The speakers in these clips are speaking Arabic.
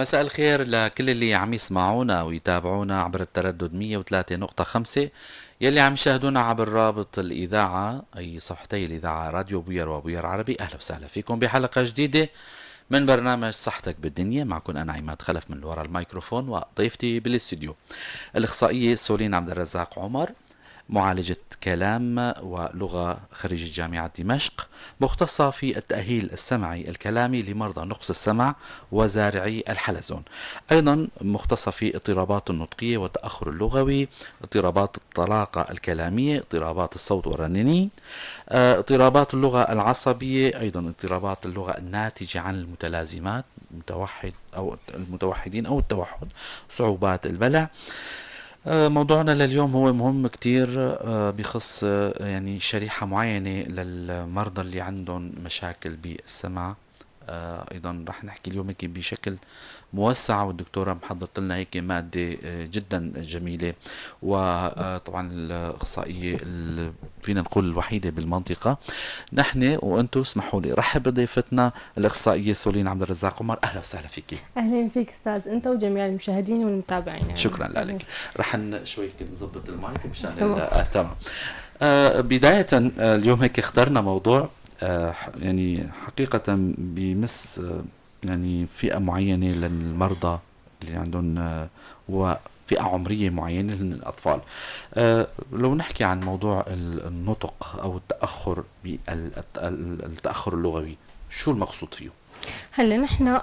مساء الخير لكل اللي عم يسمعونا ويتابعونا عبر التردد 103.5، يلي عم يشاهدونا عبر رابط الإذاعة أي صفحتي الإذاعة راديو بوير وبوير عربي. أهلا وسهلا فيكم بحلقة جديدة من برنامج صحتك بالدنيا. معكم أنا عماد خلف من وراء الميكروفون، وضيفتي بالاستديو الإخصائية سولين عبد الرزاق عمر، معالجة كلام ولغة خريجة جامعة دمشق، مختصة في التأهيل السمعي الكلامي لمرضى نقص السمع وزارعي الحلزون، أيضا مختصة في اضطرابات النطقية والتأخر اللغوي، اضطرابات الطلاقة الكلامية، اضطرابات الصوت والرنين، اضطرابات اللغة العصبية، أيضا اضطرابات اللغة الناتجة عن المتلازمات، متوحد أو المتوحدين أو التوحد، صعوبات البلع. موضوعنا لليوم هو مهم كتير، بخص يعني شريحة معينة للمرضى اللي عندهم مشاكل بالسمع. ايضا رح نحكي اليوم هيك بشكل موسع، والدكتورة محضرت لنا هيك مادة جدا جميلة، وطبعا الاخصائية فينا نقول الوحيدة بالمنطقة. نحن وانتم اسمحوا لي رحب بضيفتنا الاخصائية سولين عبد الرزاق عمر. اهلا وسهلا فيكي. اهلا فيك استاذ، انت وجميع المشاهدين والمتابعين يعني. شكرا لك. رح شوي نظبط المايك مشان تمام. بداية اليوم هيك اخترنا موضوع يعني حقيقة بمس يعني فئة معينة للمرضى اللي عندهم وفئة عمرية معينة للأطفال. لو نحكي عن موضوع النطق أو التأخر التأخر اللغوي، شو المقصود فيه؟ هلا نحن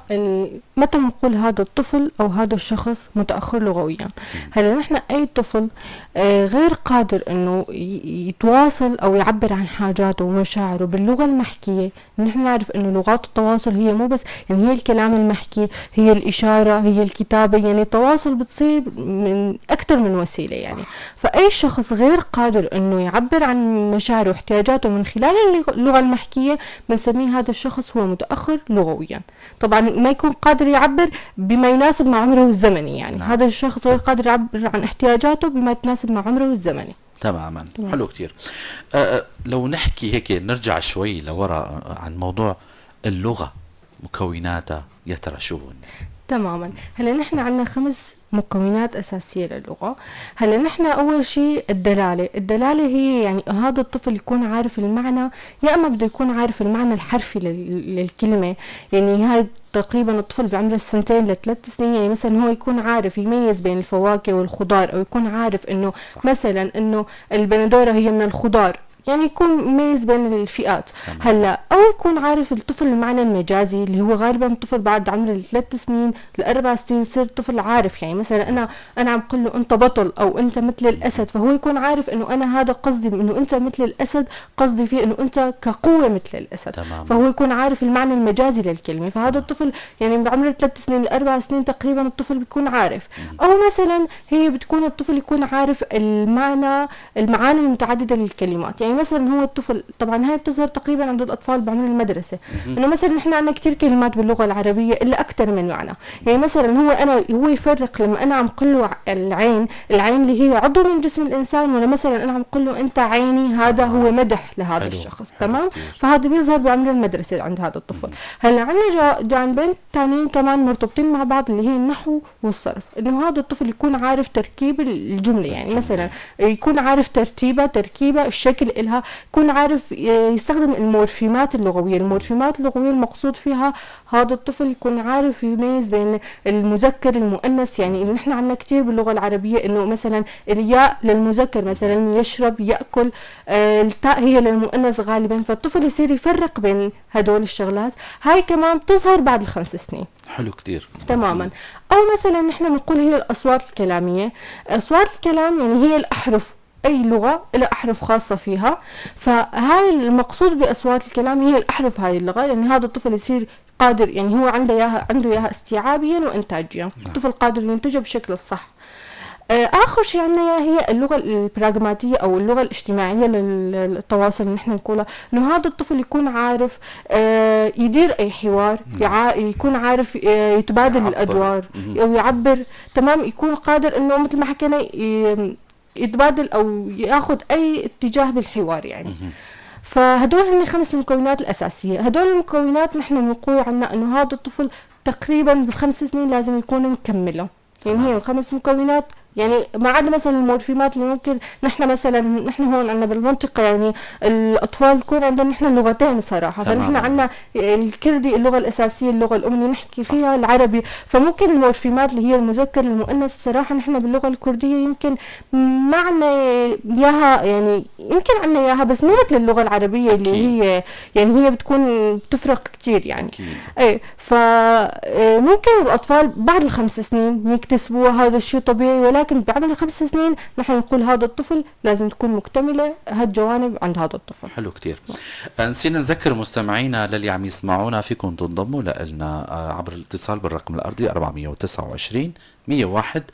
متى نقول هذا الطفل او هذا الشخص متاخر لغويا؟ هلا نحن اي طفل غير قادر انه يتواصل او يعبر عن حاجاته ومشاعره باللغه المحكيه. نحن نعرف انه لغات التواصل هي مو بس يعني هي الكلام المحكي، هي الاشاره، هي الكتابه، يعني التواصل بتصير من اكثر من وسيله يعني. فاي شخص غير قادر انه يعبر عن مشاعره واحتياجاته من خلال اللغه المحكيه بنسميه هذا الشخص هو متاخر لغويا. طبعا ما يكون قادر يعبر بما يناسب مع عمره الزمني يعني. هذا الشخص غير قادر يعبر عن احتياجاته بما يتناسب مع عمره الزمني. تماما. حلو كتير. لو نحكي هيك نرجع شوي لورا عن موضوع اللغة، مكوناتها يا ترى شو هن؟ تماما. هلا نحن عندنا 5 مكونات أساسية للغة. هلا نحن أول شيء الدلالة هي يعني هذا الطفل يكون عارف المعنى، يا أما بده يكون عارف المعنى الحرفي للكلمة. يعني هاي تقريبا الطفل بعمر 2 ل3 سنين، يعني مثلا هو يكون عارف يميز بين الفواكه والخضار، أو يكون عارف إنه مثلا إنه البندورة هي من الخضار، يعني يكون مميز بين الفئات. هلا او يكون عارف الطفل المعنى المجازي اللي هو غالبا الطفل بعد عمر 3 سنين ل4 سنين يصير الطفل عارف، يعني مثلا انا عم قل له انت بطل او انت مثل الاسد، فهو يكون عارف انه انا هذا قصدي انه انت مثل الاسد، قصدي فيه انه انت كقوه مثل الاسد. تمام. فهو يكون عارف المعنى المجازي للكلمه. فهذا الطفل يعني بعمر 3 سنين ل4 سنين تقريبا الطفل بيكون عارف. او مثلا هي بتكون الطفل يكون عارف المعاني المتعدده للكلمات. يعني مثلا هو الطفل طبعا هاي بتظهر تقريبا عند الاطفال بعمر المدرسه، انه مثلا نحن عندنا كثير كلمات باللغه العربيه الا اكثر من معنى. يعني مثلا هو يفرق لما انا عم قل له العين اللي هي عضو من جسم الانسان، ولا مثلا انا عم قل له انت عيني، هذا هو مدح لهذا الشخص. تمام. فهذا بيظهر بعمر المدرسه عند هذا الطفل. هلا عندنا جانبين ثانيين كمان مرتبطين مع بعض اللي هي النحو والصرف، انه هذا الطفل يكون عارف تركيب الجمله. يعني مثلا يكون عارف تركيبه الشكل إلها، يكون عارف يستخدم المورفيمات اللغوية. المورفيمات اللغوية المقصود فيها هذا الطفل يكون عارف يميز بين المذكر المؤنث. يعني نحن عندنا كتير باللغة العربية انه مثلا الياء للمذكر مثلا يشرب يأكل، التاء هي للمؤنث غالبا، فالطفل يصير يفرق بين هدول الشغلات. هاي كمان بتظهر بعد 5 سنين. حلو كتير. تماما. او مثلا نحن بنقول هي الاصوات الكلامية. اصوات الكلام يعني هي الاحرف، اي لغه لها احرف خاصه فيها. فهاي المقصود باصوات الكلام هي الاحرف هاي اللغه، لان يعني هذا الطفل يصير قادر، يعني هو عنده اياها استيعابيا وانتاجيا. الطفل قادر ينتجها بشكل الصح. اخر شيء عندنا هي اللغه البراغماتيه او اللغه الاجتماعيه للتواصل. اللي نحن نقولها انه هذا الطفل يكون عارف يدير اي حوار، يكون عارف يتبادل الادوار او يعبر. تمام. يكون قادر انه مثل ما حكينا يتبادل او ياخذ اي اتجاه بالحوار يعني. فهدول هن 5 المكونات الاساسيه. هدول المكونات نحن بنقول عنا انه هذا الطفل تقريبا بالخمس سنين لازم يكون مكمله. يعني هي الخمس مكونات، يعني ما عدا مثلا المورفيمات اللي ممكن نحن مثلا نحن هون عندنا بالمنطقة يعني الأطفال يكون عندهم نحن اللغتين صراحة، فنحن عندنا الكردي اللغة الأساسية، اللغة الأم اللي نحكي فيها العربي، فممكن المورفيمات اللي هي المذكر المؤنث بصراحة نحن باللغة الكردية يمكن ما عندنا إياها، يعني يمكن عندنا إياها بس مو مثل اللغة العربية اللي هي يعني هي بتكون بتفرق كتير يعني. ايه، فممكن الأطفال بعد الخمس سنين يكتسبوا هذا الشيء طبيعي، ولكن بعد الخمس سنين نحن نقول هذا الطفل لازم تكون مكتملة هالجوانب عند هذا الطفل. حلو كتير. نسينا نذكر مستمعينا للي عم يسمعونا فيكم تنضموا لنا عبر الاتصال بالرقم الأرضي 429 101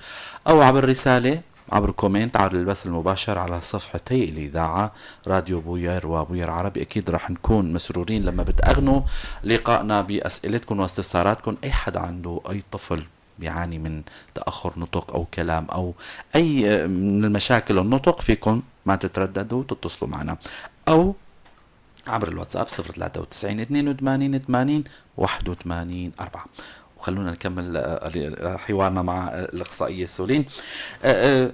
أو عبر رسالة عبر كومنت على البث المباشر على صفحتي الإذاعة راديو بوير وبوير عربي. أكيد رح نكون مسرورين لما بتأغنوا لقائنا بأسئلتكم واستفساراتكم. أي حد عنده أي طفل بيعاني من تأخر نطق أو كلام أو أي من المشاكل النطق، فيكم ما تترددوا تتصلوا معنا أو عبر الواتساب 093 82 80 81 4. وخلونا نكمل حوارنا مع الأخصائية سولين.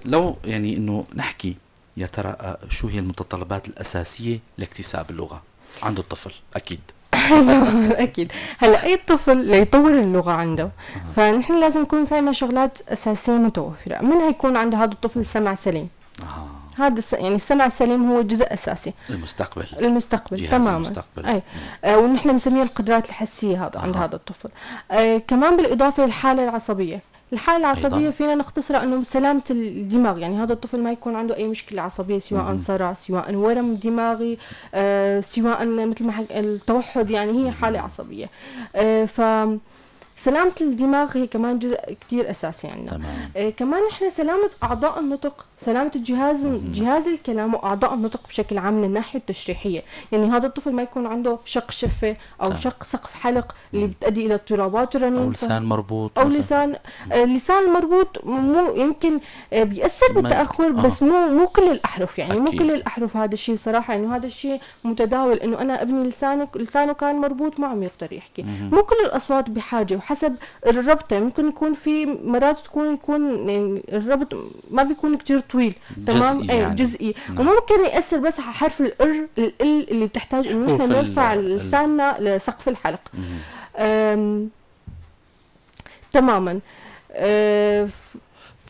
لو يعني إنه نحكي يا ترى شو هي المتطلبات الأساسية لاكتساب اللغة عند الطفل؟ أكيد أكيد. هلا أي طفل ليطور اللغة عنده فنحن لازم يكون في عنا شغلات أساسية متوفرة، منها يكون عند هذا الطفل سمع سليم. هذا يعني السمع السليم هو جزء أساسي. المستقبل تماما. المستقبل. ونحن بنسميه القدرات الحسية هذا عند هذا الطفل. كمان بالإضافة للحالة العصبية. الحالة العصبية فينا نختصرها أنه سلامة الدماغ، يعني هذا الطفل ما يكون عنده أي مشكلة عصبية، سواء صرع، سواء ورم دماغي، سواء مثل ما التوحد، يعني هي حالة عصبية. سلامة الدماغ هي كمان جزء كتير أساسي عندنا. كمان إحنا سلامة أعضاء النطق، سلامة جهاز الكلام وأعضاء النطق بشكل عام من الناحية التشريحية. يعني هذا الطفل ما يكون عنده شق شفة أو شق سقف حلق اللي بتؤدي إلى اضطرابات الرنين، أو لسان مربوط، أو لسان مربوط مو يمكن بيأثر بالتأخر بس مو كل الأحرف، يعني مو كل الأحرف. هذا الشيء بصراحة إنه هذا الشيء متداول، إنه أنا ابني لسانه كان مربوط ما عم يقدر يحكي. مو كل الأصوات بحاجة، وحسب الربطة ممكن يكون في مرات يكون يعني الربط ما بيكون كتير طويل، تمام، يعني جزئي. وممكن يأثر بس على حرف ال اللي بتحتاج إنه نحن نرفع لساننا لسقف الحلق. تماما.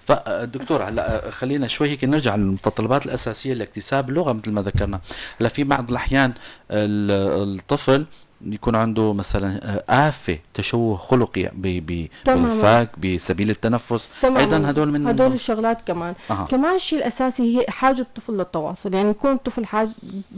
فدكتور هلا خلينا شوي هيك نرجع للمتطلبات الأساسية لاكتساب اللغة. مثل ما ذكرنا هلا في بعض الأحيان الطفل يكون عنده مثلا آفة تشوه خلقي بالفك بسبيل التنفس، أيضا هدول الشغلات كمان. كمان الشيء الأساسي هي حاجة الطفل للتواصل، يعني يكون الطفل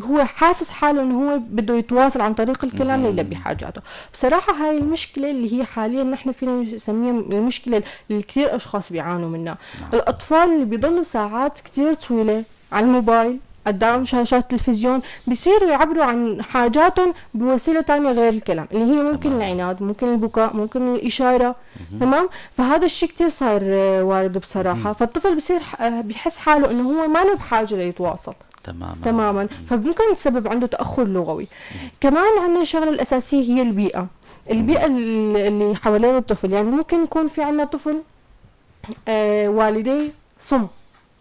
هو حاسس حاله إنه هو بده يتواصل عن طريق الكلام ليلبي حاجاته. بصراحة هاي المشكلة اللي هي حاليا نحن فينا نسميها المشكلة اللي كثير أشخاص بيعانوا منها. الأطفال اللي بيضلوا ساعات كثير طويلة على الموبايل قدام شاشات التلفزيون بيصيروا يعبروا عن حاجاتهم بوسيلة تانية غير الكلام، اللي هي ممكن العناد، ممكن البكاء، ممكن الإشارة. تمام. فهذا الشيء كتير صار وارد بصراحة. فالطفل بيصير بيحس حاله إنه هو ما بحاجة ليتواصل تماما. فممكن يتسبب عنده تأخر لغوي. كمان عندنا الشغلة الأساسية هي البيئة اللي حوالين الطفل. يعني ممكن يكون في عندنا طفل والديه صم،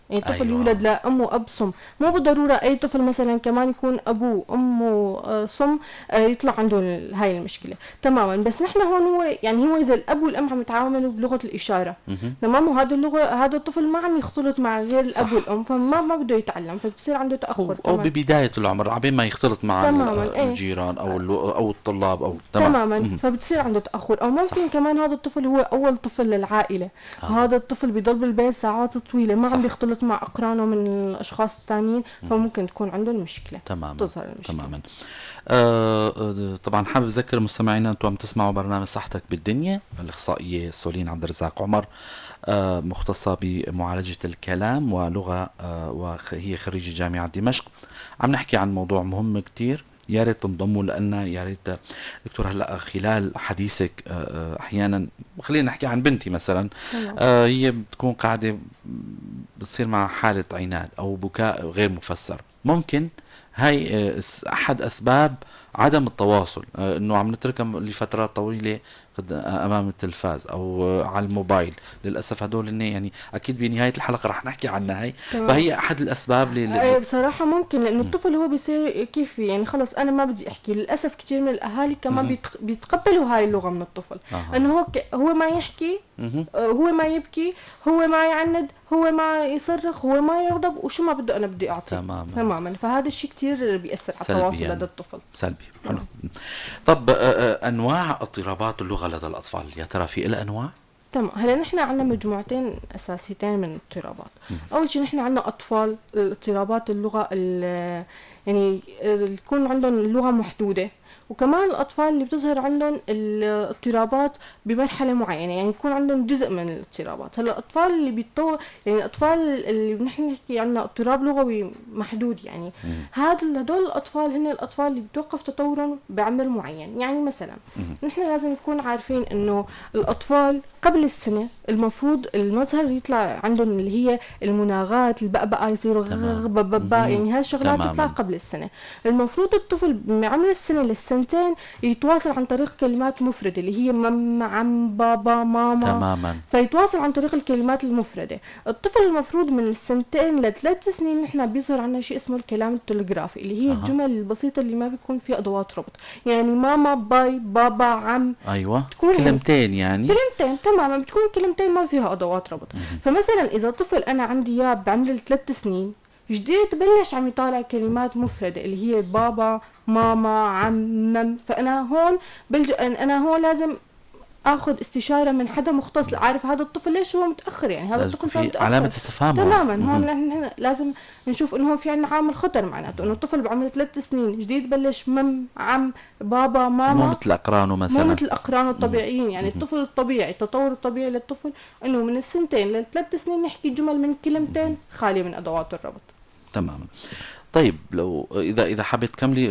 يعني طفل يولد لأم وأب صم. مو بالضرورة أي طفل مثلا كمان يكون أبوه أمه صم يطلع عنده هاي المشكلة تماما. بس نحن هون هو إذا الأب والأم عم يتعاملوا بلغة الإشارة، تمام، وهذا اللغة هذا الطفل ما عم يختلط مع غير الأب والأم، فما بده يتعلم، فبصير عنده تأخر أو ببداية العمر عبين ما يختلط مع الجيران أو الطلاب أو تماما. فبتصير عنده تأخر. أو ممكن كمان هذا الطفل هو أول طفل للعائلة، وهذا الطفل بيضل بالبيت ساعات طويلة ما عم يختلط مع أقرانه من الأشخاص الثانيين، فممكن تكون عنده المشكلة. تظهر المشكلة. تماما. طبعا حابب أذكر مستمعينا أنتم عم تسمعوا برنامج صحتك بالدنيا. الإخصائية سولين عبد الرزاق عمر مختصة بمعالجة الكلام ولغة، وهي خريجة جامعة دمشق. عم نحكي عن موضوع مهم كتير، يا ريت تنضموا لنا. يا ريت دكتور هلا خلال حديثك احيانا خلينا نحكي عن بنتي مثلا، هي بتكون قاعده بتصير مع حاله عناد او بكاء غير مفسر. ممكن هاي احد اسباب عدم التواصل، انه عم نتركها لفترات طويله امام التلفاز او على الموبايل. للاسف هدول يعني اكيد بنهايه الحلقه رح نحكي عنها هاي. تمام. فهي احد الاسباب بصراحة ممكن، لأنه الطفل هو بيصير كيف يعني خلص أنا ما بدي أحكي. للأسف كتير من الأهالي كمان بيتقبلوا هاي اللغة من الطفل، إنه هو ما يحكي، هو ما يبكي، هو ما يعند، هو ما يصرخ، هو ما يغضب، وشو ما بده أنا بدي أعطيه. تماما. فهذا الشيء كتير بيأثر على التواصل يعني لدى الطفل. سلبي. حلو. طب أنواع اضطرابات اللغة لدى الأطفال، يا ترى في إلها أنواع؟ تمام. هلا نحن عندنا مجموعتين اساسيتين من الاضطرابات. اول شيء نحن عندنا اطفال اضطرابات اللغه يعني يكون عندهم اللغه محدوده، وكمان الاطفال اللي بتظهر عندهم الاضطرابات بمرحله معينه، يعني يكون عندهم جزء من الاضطرابات. هلا الاطفال اللي يعني الاطفال اللي نحن نحكي عنها اضطراب لغوي محدود، يعني هدول الاطفال هن الاطفال اللي بتوقف تطورهم بعمر معين. يعني مثلا نحن لازم نكون عارفين انه الاطفال قبل السنه المفروض المظهر يطلع عندهم اللي هي المناغات، البقبقه، يصيروا غبببا، يعني هاي الشغلات تطلع قبل السنه. المفروض الطفل بعمر السنه للسنتين يتواصل عن طريق كلمات مفرده اللي هي ماما، عم، بابا، ماما. تماما. فيتواصل عن طريق الكلمات المفرده. الطفل المفروض من السنتين ل3 سنين نحن بيظهر عندنا شيء اسمه الكلام التلغرافي، اللي هي الجمل البسيطه اللي ما بيكون فيها ادوات ربط، يعني ماما، باي، بابا، عم. ايوه، كلمتين، يعني كلمتين تماما، بتكون كلمتين ما فيها ادوات ربط. فمثلا اذا طفل انا عندي اياه بعمر 3 سنين جديد بلش عم يطالع كلمات مفردة اللي هي بابا، ماما، عم، مم، فانا هون انا هون لازم اخذ استشاره من حدا مختص عارف هذا الطفل ليش هو متاخر، يعني هذا الطفل صار متاخر، علامه استفهام تماما. هون نحن لازم نشوف انه هو في عندنا عامل خطر، معناته انه الطفل بعمر 3 سنين جديد بلش مم، عم، بابا، ماما، مو مثل اقرانه مثلا، مو مثل اقرانه الطبيعيين. يعني الطفل الطبيعي، التطور الطبيعي للطفل انه من السنتين ل3 سنين يحكي جمل من كلمتين خاليه من ادوات الربط. تماما. طيب لو اذا حابه تكملي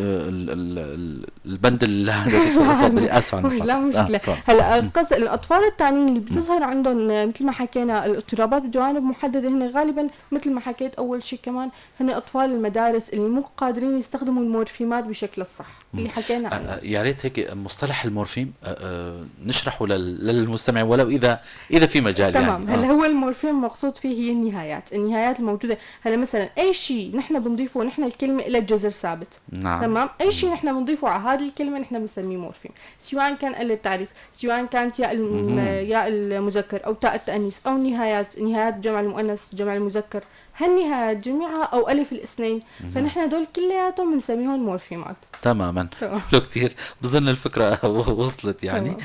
البند اللي تفضلي. اسف عن لا مشكله. هلا الاطفال التانيين اللي بتظهر عندهم مثل ما حكينا الاضطرابات بجوانب محدده، هن غالبا مثل ما حكيت اول شيء كمان هن اطفال المدارس اللي مو قادرين يستخدموا المورفيمات بشكل الصح اللي حكينا عنه. يا ريت هيك مصطلح المورفيم نشرحه للمستمع ولو اذا في مجال. تمام. يعني هلا هو المورفيم مقصود فيه هي النهايات الموجوده. هلا مثلا اي شيء نحن بنضيفه، نحن الكلمه لها جذر ثابت. نعم. تمام. اي شيء نحن بنضيفه على هذه الكلمه نحن بنسميه مورفيم، سواء كان ال التعريف، سواء كانت ياء المذكر او تاء التانيث، او نهايات جمع المؤنث، جمع المذكر، هالنهايات جميعها او الف الاثنين، فنحن هدول كلياتهم بنسميهم مورفيمات. تماما. حلو كتير. بظن الفكرة وصلت يعني.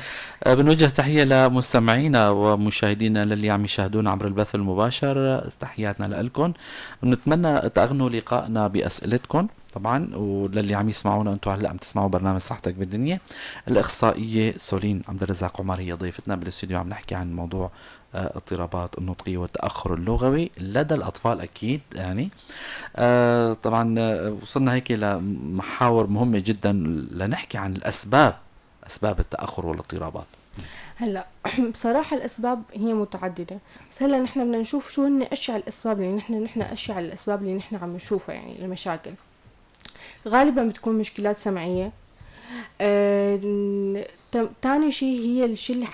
بنوجه تحية لمستمعينا ومشاهدينا للي عم يشاهدونا عبر البث المباشر، تحياتنا لكم. بنتمنى تأغنوا لقائنا بأسئلتكم طبعا، وللي عم يسمعونا انتم هلا عم تسمعوا برنامج صحتك بالدنيا. الاخصائيه سولين عبد الرزاق عمر هي ضيفتنا بالاستوديو، عم نحكي عن موضوع اضطرابات النطقيه والتاخر اللغوي لدى الاطفال اكيد يعني. طبعا وصلنا هيك لمحاور مهمه جدا لنحكي عن اسباب التاخر والاضطرابات. هلا بصراحه الاسباب هي متعدده، بس هلا نحن بدنا نشوف شو هن اشياء الاسباب اللي نحن اشياء الاسباب اللي نحن عم نشوفها. يعني المشاكل غالبا بتكون مشكلات سمعيه. تاني شيء هي الشيء اللي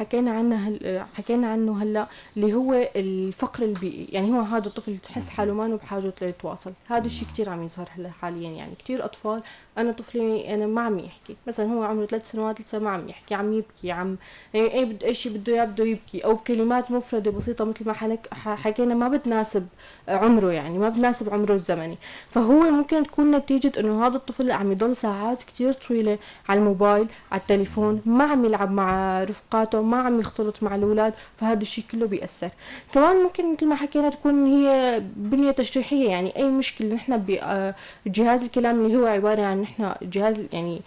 حكينا عنه هلا، اللي هو الفقر البيئي. يعني هو هذا الطفل تحس حاله ما بحاجه ليتواصل، هذا الشيء كتير عم يظهر هلا حاليا. يعني كتير اطفال انا طفلي انا ما عم يحكي، مثلا هو عمره 3 سنوات لسه ما عم يحكي، عم يبكي، عم يعني اي شيء بده اياه بده يبكي، او بكلمات مفرده بسيطه مثل ما حكينا ما بتناسب عمره، يعني ما بتناسب عمره الزمني. فهو ممكن تكون نتيجه انه هذا الطفل عم يضل ساعات كتير طويله على الموبايل، على التليفون، ما عم يلعب مع رفقاته، ما عم يختلط مع الاولاد، فهذا الشيء كله بيأثر. كمان ممكن مثل ما حكينا تكون هي بنية تشريحية، يعني اي مشكلة نحن بجهاز الكلام اللي هو عبارة عن نحن جهاز يعني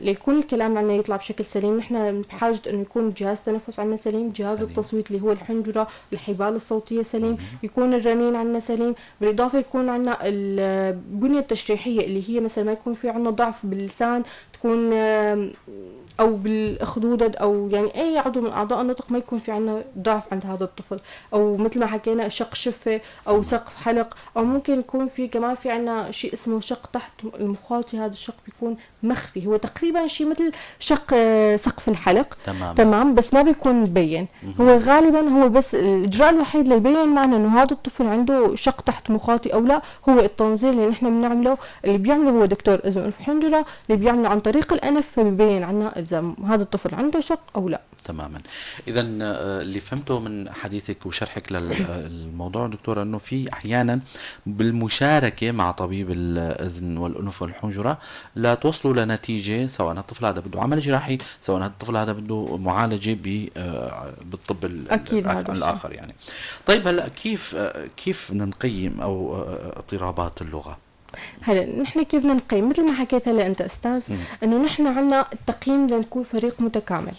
ليكون الكلام عنا يطلع بشكل سليم، نحن بحاجة انه يكون جهاز التنفس عنا سليم، جهاز سليم. التصويت اللي هو الحنجرة، الحبال الصوتية سليم، يكون الرنين عنا سليم، بالاضافة يكون عنا البنية التشريحية اللي هي مثلا ما يكون في عنا ضعف باللسان، تكون او بالاخدود او يعني اي عضو من اعضاء النطق ما يكون في عندنا ضعف عند هذا الطفل، او مثل ما حكينا شق شفه او سقف حلق، او ممكن يكون في كمان في عندنا شيء اسمه شق تحت المخاطي. هذا الشق بيكون مخفي، هو تقريبا شيء مثل شق سقف الحلق. تمام بس ما بيكون مبين. هو غالبا هو بس الاجراء الوحيد اللي يبين معنا انه هذا الطفل عنده شق تحت مخاطي او لا هو التنظير اللي نحن بنعمله، اللي بيعمله هو دكتور اذن انف حنجره، اللي بيعمله عن طريق الانف، فبيبين عنا اذا هذا الطفل عنده شق او لا. تماما. اذا اللي فهمته من حديثك وشرحك للموضوع دكتورة انه في احيانا بالمشاركه مع طبيب الاذن والانف والحنجره لا توصلوا لنتيجه، سواء الطفل هذا بده عمل جراحي، سواء الطفل هذا بده معالجه بالطب الاخر يعني. طيب هلا كيف بدنا نقيم او اضطرابات اللغه؟ هلا نحن كيف بدنا نقيم؟ مثل ما حكيت هلا انت استاذ، انه نحن عندنا التقييم لنكون فريق متكامل.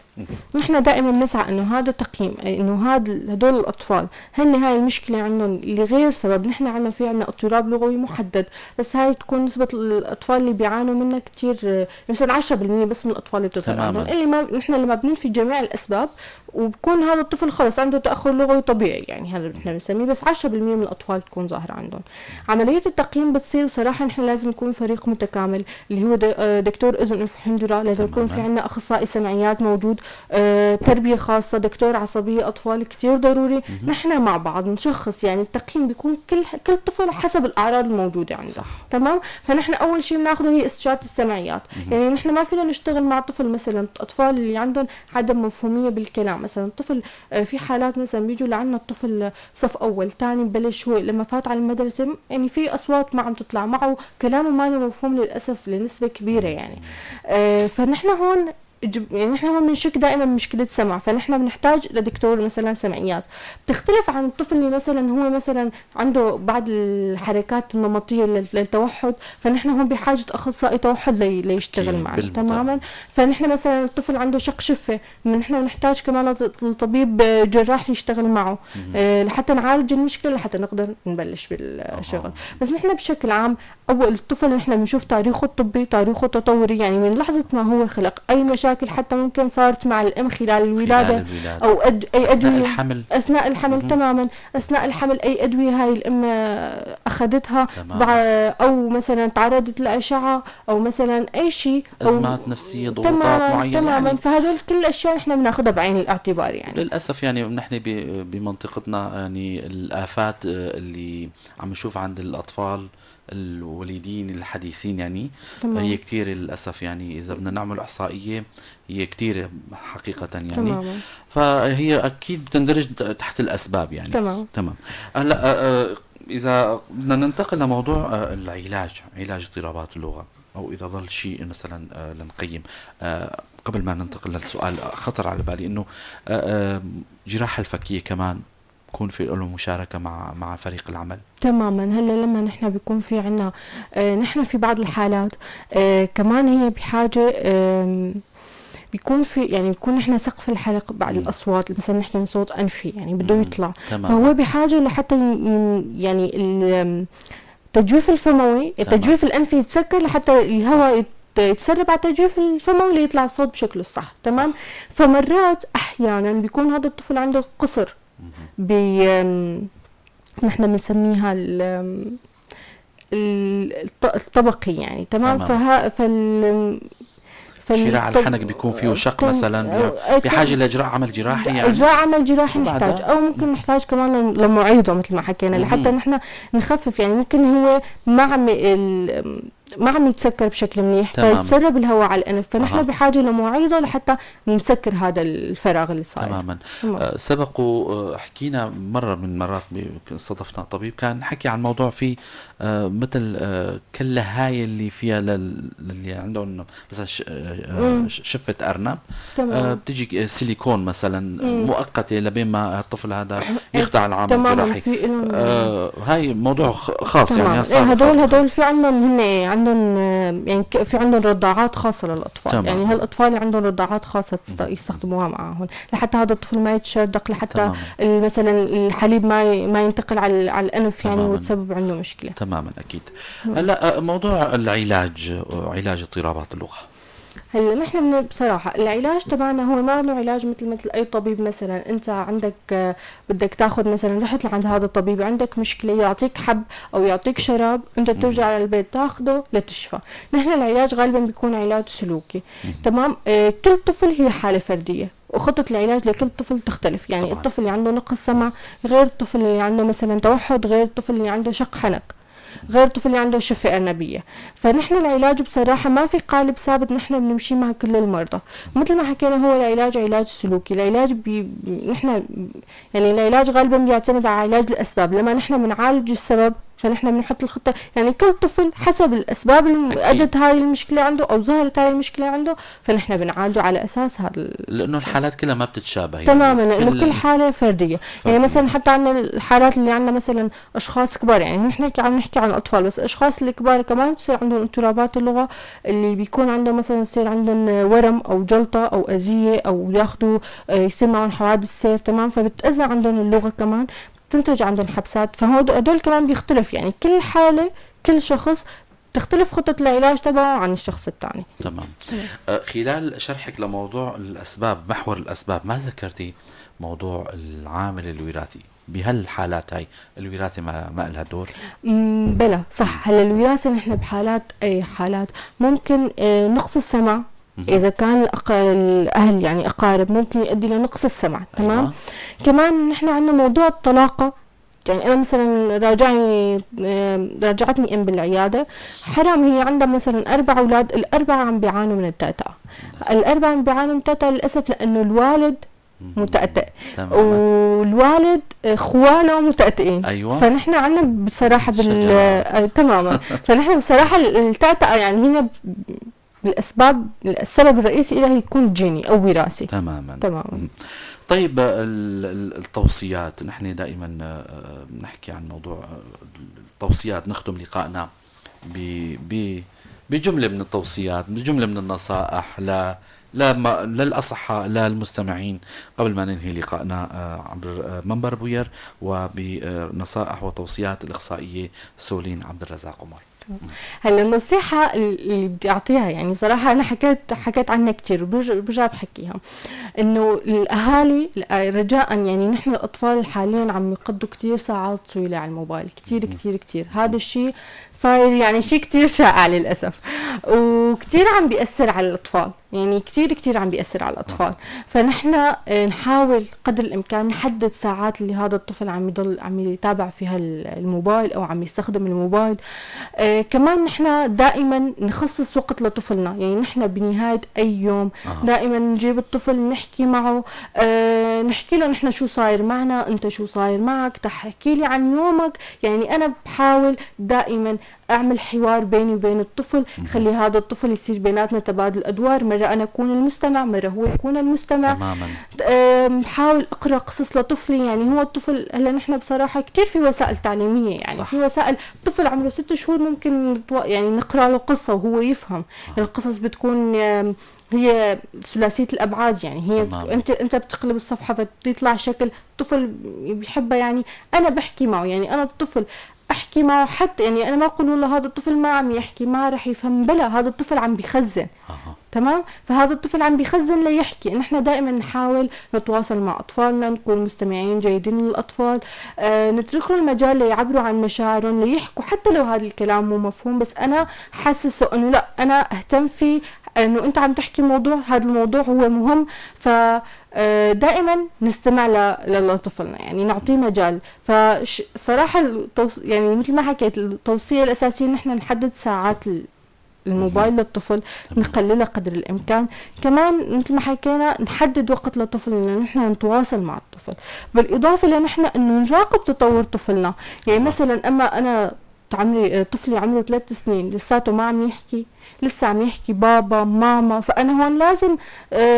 نحن دائما بنسعى انه هذا التقييم، انه هدول الاطفال هن هاي المشكله عندهم لغير سبب. نحن عندنا في عندنا اضطراب لغوي محدد، بس هاي تكون نسبه الاطفال اللي بيعانوا منها كثير، مثلا 10% بس من الاطفال اللي بتظهر عندهم، اللي ما نحن لما بننفي جميع الاسباب وبكون هذا الطفل خلص عنده تاخر لغوي طبيعي، يعني هذا نحن بنسميه، بس 10% من الاطفال تكون ظاهره عندهم. عمليه التقييم بتصير صراحه نحن لازم نكون فريق متكامل، اللي هو دكتور اذن انف حنجره، لازم يكون في عندنا اخصائي سمعيات موجود، تربيه خاصه، دكتور عصبيه اطفال، كثير ضروري. نحن مع بعض نشخص، يعني التقييم بيكون كل طفل حسب الاعراض الموجوده عنده. صح. تمام. فنحن اول شيء بناخذه هي استشاره السمعيات. يعني نحن ما فينا نشتغل مع طفل مثلا اطفال اللي عندهم عدم مفهوميه بالكلام، مثلا طفل في حالات مثلا بيجوا لعنا الطفل صف اول ثاني ببلش هو لما فات على المدرسه يعني في اصوات ما عم تطلع معه، كلامه ما له مفهوم للاسف لنسبه كبيره يعني. فنحن هون يعني نحن هون بنشك دائما مشكله سمع، فنحن بنحتاج لدكتور مثلا سمعيات. بتختلف عن الطفل اللي مثلا هو مثلا عنده بعض الحركات النمطيه للتوحد، فنحن هون بحاجه اخصائي توحد ليشتغل معنا. تماما. فنحن مثلا الطفل عنده شق شفه، نحن بنحتاج كمان لطبيب جراح يشتغل معه لحتى نعالج المشكله، لحتى نقدر نبلش بالشغل. بس نحن بشكل عام اول الطفل نحن بنشوف تاريخه الطبي، تاريخه التطوري، يعني من لحظه ما هو خلق اي مشاكل حتى ممكن صارت مع الام خلال الولاده او اي ادويه اثناء الحمل. تماما. اثناء الحمل اي ادويه هاي الام اخذتها، او مثلا تعرضت لاشعه، او مثلا اي شيء، ازمات نفسيه، ضغوطات معينه. تماما. يعني فهذول كل الاشياء نحن بناخذها بعين الاعتبار. يعني للاسف يعني نحن بمنطقتنا يعني الافات اللي عم نشوف عند الاطفال الوليدين الحديثين يعني هي كتير للأسف، يعني إذا بدنا نعمل إحصائية هي كتير حقيقة يعني. فهي أكيد بتندرج تحت الأسباب يعني. تمام. هلا إذا بدنا ننتقل لموضوع العلاج، علاج اضطرابات اللغة، أو إذا ظل شيء مثلا لنقيم، قبل ما ننتقل للسؤال خطر على بالي إنه جراحة الفكية كمان يكون في له مشاركة مع فريق العمل. تماما. هلا لما نحن بيكون في عنا نحن في بعض الحالات كمان هي بحاجة بيكون في يعني بيكون نحن سقف الحلق بعد الأصوات، مثلا نحن صوت أنفي يعني بده يطلع، فهو بحاجة لحتى يعني التجويف الفموي، التجويف الأنفي يتسكر لحتى الهواء يتسرب على التجويف الفموي ليطلع الصوت بشكله الصح. تمام. فمرات أحيانا بيكون هذا الطفل عنده قصر نحن بنسميها الطبقي يعني. تمام. شراع الحنك بيكون فيه شق مثلا، بحاجه لاجراء عمل جراحي، يعني اجراء عمل جراحي نحتاج، او ممكن نحتاج كمان لمعيضه مثل ما حكينا لحتى نحن نخفف، يعني ممكن هو ما عم يتسكر بشكل منيح فيتسرب الهواء على الانف، فنحن بحاجه لمعيضه لحتى نسكر هذا الفراغ اللي صاير. تماما. سبقوا حكينا مره من المرات استضفنا طبيب كان حكي عن موضوع فيه مثل كاللهاية اللي فيها اللي عندهم مثلا شفة أرنب، بتجي سيليكون مثلا مؤقتة لبين ما الطفل هذا يخضع العمل الجراحي. هاي موضوع خاص يعني. هدول في عندهم عندهم يعني في عندهم رضاعات خاصة للأطفال. يعني هالأطفال اللي عندهم رضاعات خاصة يستخدموها معهم لحتى هذا الطفل ما يتشردق، لحتى مثلا الحليب ما ينتقل على الأنف يعني وتسبب عنده مشكلة. تماما أكيد. هلا موضوع العلاج، علاج اضطرابات اللغة. هلا نحن بصراحة العلاج تبعنا هو ما له علاج مثل أي طبيب. مثلا أنت عندك بدك تاخذ مثلا رحت لعند هذا الطبيب عندك مشكلة يعطيك حب أو يعطيك شراب أنت بترجع على البيت تاخذه لتشفى. نحن العلاج غالبا بيكون علاج سلوكي. تمام. كل طفل هي حالة فردية وخطة العلاج لكل طفل تختلف. يعني طبعاً. الطفل اللي عنده نقص سمع غير الطفل اللي عنده مثلا توحد، غير الطفل اللي عنده شق حنك، غير الطفل اللي عنده شفة أرنبية. فنحن العلاج بصراحة ما في قالب ثابت نحن بنمشي مع كل المرضى. مثل ما حكينا هو العلاج علاج سلوكي. العلاج نحن يعني العلاج غالبا بيعتمد على علاج الأسباب. لما نحن بنعالج السبب فنحن بنحط الخطة. يعني كل طفل حسب الأسباب اللي أدت هاي المشكلة عنده أو ظهرت هاي المشكلة عنده فنحن بنعالجه على أساس هذا لأنه الحالات كلها ما بتتشابه تماما. لأنه كل حالة فردية. يعني مثلا حتى عندنا الحالات اللي عندنا مثلا أشخاص كبار، يعني نحن عم نحكي عن أطفال بس أشخاص الكبار كمان بتصير عندهم اضطرابات اللغة اللي بيكون عندهم مثلا يصير عندهم ورم أو جلطة أو أذية أو ياخدوا يصير معهم حوادث سير. تمام. فبتأذى عندهم اللغة كمان، تنتج عندهم حبسات. فهدول كمان بيختلف. يعني كل حالة كل شخص تختلف خطة العلاج تبعه عن الشخص الثاني. تمام. خلال شرحك لموضوع الأسباب، محور الأسباب، ما ذكرتي موضوع العامل الوراثي؟ بهالحالات هاي الوراثة ما لها دور؟ بلا صح. هلا الوراثة نحن بحالات أي حالات ممكن نقص السمع إذا كان الأهل يعني أقارب ممكن يؤدي لنقص السمع. تمام. أيوة. كمان نحن عندنا موضوع الطلاقة. يعني أنا مثلا راجعتني أم بالعيادة حرام هي عندها مثلا 4 أولاد، ال4 عم بيعانوا من التأتأة. ال4 عم بيعانوا من التأتأة للأسف لأنه الوالد متأتئ والوالد اخواله متأتئين. أيوة. فنحن عندنا بصراحة تماما. فنحن بصراحة التأتأة يعني هنا الأسباب السبب الرئيسي لها يكون جيني أو وراثي. تماما. تماما. طيب التوصيات، نحن دائما نحكي عن موضوع التوصيات، نختم لقائنا بجملة من التوصيات، بجملة من النصائح للأصحاء للمستمعين قبل ما ننهي لقائنا عبر منبر بوير، وبنصائح وتوصيات الإخصائية سولين عبد الرزاق عمر. هلا النصيحة اللي بدي أعطيها يعني صراحة أنا حكيت عنها كتير وبرجع بحكيها إنه الأهالي رجاء يعني نحن الأطفال حاليا عم يقضوا كتير ساعات طويلة على الموبايل، كتير كتير كتير. هذا الشيء صاير يعني شيء كتير شائع للأسف وكتير عم بيأثر على الأطفال. يعني كتير عم بيأثر على الأطفال. فنحن نحاول قدر الإمكان نحدد ساعات اللي هذا الطفل عم يضل عم يتابع فيها الموبايل أو عم يستخدم الموبايل. كمان نحن دائما نخصص وقت لطفلنا. يعني نحن بنهاية أي يوم دائما نجيب الطفل نحكي معه، نحكي له نحن شو صاير معنا، أنت شو صاير معك، تحكي لي عن يومك. يعني أنا بحاول دائما أعمل حوار بيني وبين الطفل، خلي هذا الطفل يصير بيناتنا تبادل أدوار، مرة أنا أكون المستمع مرة هو يكون المستمع. تماما. بحاول أقرأ قصص لطفلي. يعني هو الطفل هلا نحن بصراحة كتير في وسائل تعليمية، يعني صح. في وسائل طفل عمره 6 شهور ممكن يعني نقرأ له قصة وهو يفهم. القصص بتكون هي ثلاثية الأبعاد. يعني هي أنت بتقلب الصفحة فبيطلع شكل الطفل بيحبها. يعني أنا بحكي معه، يعني أنا الطفل احكي معه حتى يعني انا ما اقول والله هذا الطفل ما عم يحكي ما رح يفهم، بلا هذا الطفل عم بيخزن. تمام. فهذا الطفل عم بيخزن ليحكي. نحن دائما نحاول نتواصل مع اطفالنا، نكون مستمعين جيدين للاطفال، نترك لهم المجال ليعبروا عن مشاعرهم، ليحكوا حتى لو هذا الكلام مو مفهوم بس انا حاسسه انه لا انا اهتم فيه، انه انت عم تحكي موضوع هذا الموضوع هو مهم. ف دائما نستمع لطفلنا، يعني نعطيه مجال. فصراحة يعني مثل ما حكيت التوصية الأساسية نحن نحدد ساعات الموبايل للطفل، نقللها قدر الإمكان. كمان مثل ما حكينا نحدد وقت للطفل إن نحن نتواصل مع الطفل، بالإضافة لنحن إنه نراقب تطور طفلنا. يعني مثلا أما أنا طفلي عمره 3 سنين لساته ما عم يحكي، لسه عم يحكي بابا ماما، فأنا هون لازم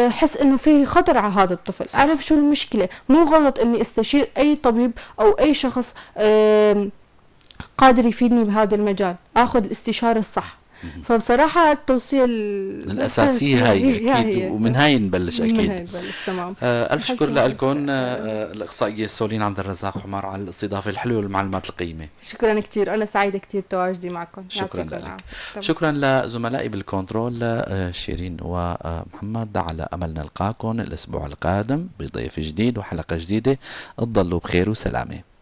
حس إنه فيه خطر على هذا الطفل. صح. أعرف شو المشكلة. مو غلط إني استشير أي طبيب أو أي شخص قادر يفيدني بهذا المجال، أخذ الاستشارة الصح. فبصراحة التوصية الأساسية هي أكيد، ومن هاي نبلش من أكيد. هاي نبلش. تمام. ألف شكر لكم الإخصائية سولين عبد الرزاق حمار على الاستضافة الحلوة والمعلومات القيمة. شكرا كتير، أنا سعيدة كتير بتواجدي معكم. شكرا لك. شكرا لزملائي بالكنترول شيرين ومحمد. على أمل نلقاكم الأسبوع القادم بضيف جديد وحلقة جديدة. تضلوا بخير وسلامة.